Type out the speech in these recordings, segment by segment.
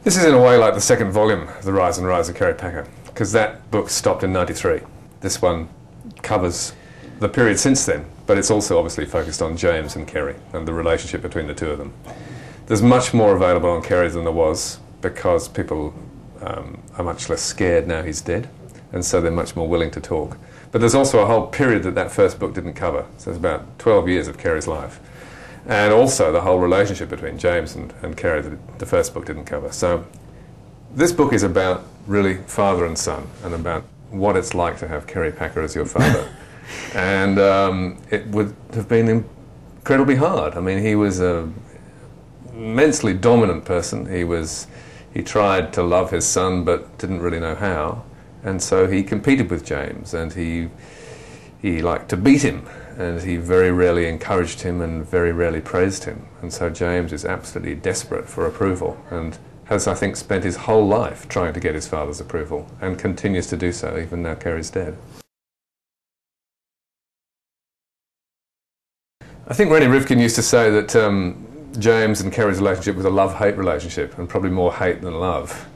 This is in a way like the second volume of The Rise and Rise of Kerry Packer, because that book stopped in '93. This one covers the period since then, but it's also obviously focused on James and Kerry and the relationship between the two of them. There's much more available on Kerry than there was, because people are much less scared now he's dead, and so they're much more willing to talk. But there's also a whole period that that first book didn't cover. So it's about 12 years of Kerry's life. And also the whole relationship between James and Kerry that the first book didn't cover. So this book is about really father and son, and about what it's like to have Kerry Packer as your father. And it would have been incredibly hard. I mean, he was an immensely dominant person. He tried to love his son but didn't really know how. And so he competed with James, and he liked to beat him, and he very rarely encouraged him and very rarely praised him. And so James is absolutely desperate for approval, and has, I think, spent his whole life trying to get his father's approval, and continues to do so even now Kerry's dead. I think Rennie Rivkin used to say that James and Kerry's relationship was a love-hate relationship, and probably more hate than love.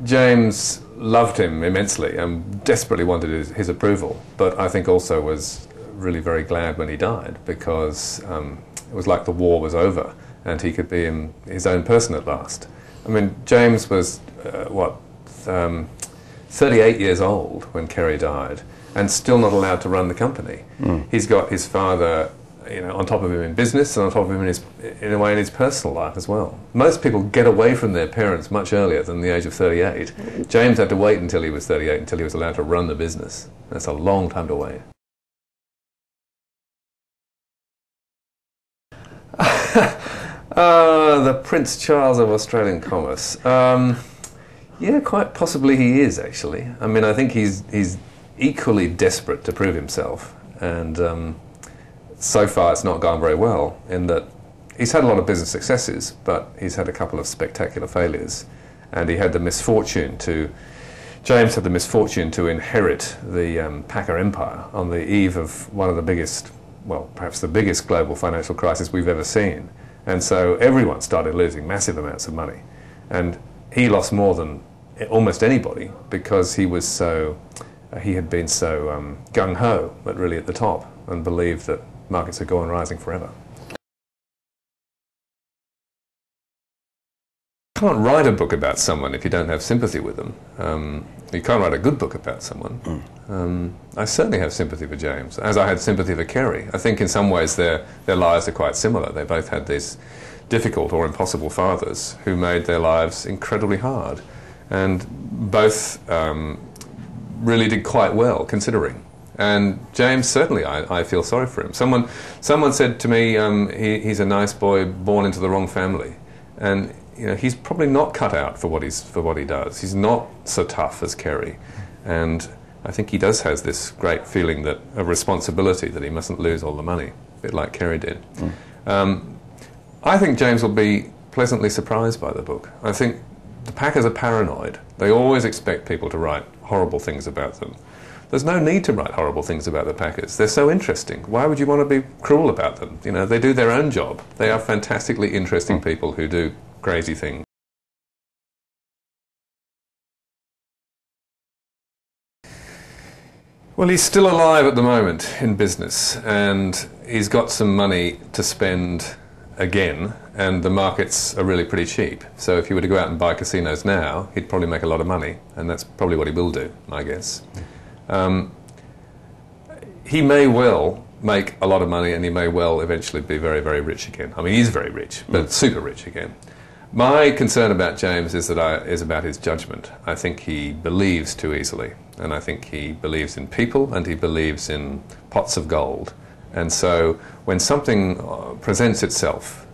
James loved him immensely and desperately wanted his approval, but I think also was really very glad when he died, because it was like the war was over and he could be his own person at last. I mean, James was, 38 years old when Kerry died, and still not allowed to run the company. He's got his father, on top of him in business, and on top of him in a way in his personal life as well. Most people get away from their parents much earlier than the age of 38. James had to wait until he was 38, until he was allowed to run the business. That's a long time to wait. The Prince Charles of Australian commerce. Yeah, quite possibly he is, actually. I mean, I think he's equally desperate to prove himself, and so far it's not gone very well, in that he's had a lot of business successes, but he's had a couple of spectacular failures, and James had the misfortune to inherit the Packer empire on the eve of one of the biggest, well, perhaps the biggest global financial crisis we've ever seen. And so everyone started losing massive amounts of money, and he lost more than almost anybody, because he had been so gung-ho, but really at the top, and believed that markets would go on rising forever. You can't write a book about someone if you don't have sympathy with them. You can't write a good book about someone. I certainly have sympathy for James, as I had sympathy for Kerry. I think in some ways their lives are quite similar. They both had these difficult or impossible fathers who made their lives incredibly hard, and both really did quite well, considering. And James, certainly, I feel sorry for him. Someone said to me, he's a nice boy born into the wrong family, and he's probably not cut out for what he does. He's not so tough as Kerry, and I think he has this great feeling of responsibility, that he mustn't lose all the money, a bit like Kerry did. I think James will be pleasantly surprised by the book. I think the Packers are paranoid. They always expect people to write horrible things about them. There's no need to write horrible things about the Packers. They're so interesting. Why would you want to be cruel about them? They do their own job. They are fantastically interesting people who do crazy things. Well, he's still alive at the moment in business, and he's got some money to spend again, and the markets are really pretty cheap. So if you were to go out and buy casinos now, he'd probably make a lot of money, and that's probably what he will do, I guess. He may well make a lot of money, and he may well eventually be very, very rich again. I mean, he's very rich, but super rich again. My concern about James is about his judgment. I think he believes too easily, and I think he believes in people, and he believes in pots of gold. And so when something presents itself,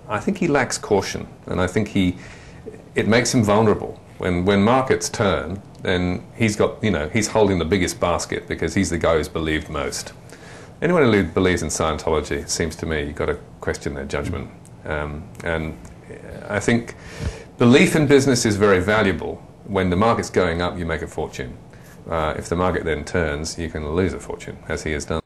I think he lacks caution, and I think it makes him vulnerable. When markets turn, then he's holding the biggest basket, because he's the guy who's believed most. Anyone who believes in Scientology, it seems to me, you've got to question their judgment. And I think belief in business is very valuable. When the market's going up, you make a fortune. If the market then turns, you can lose a fortune, as he has done.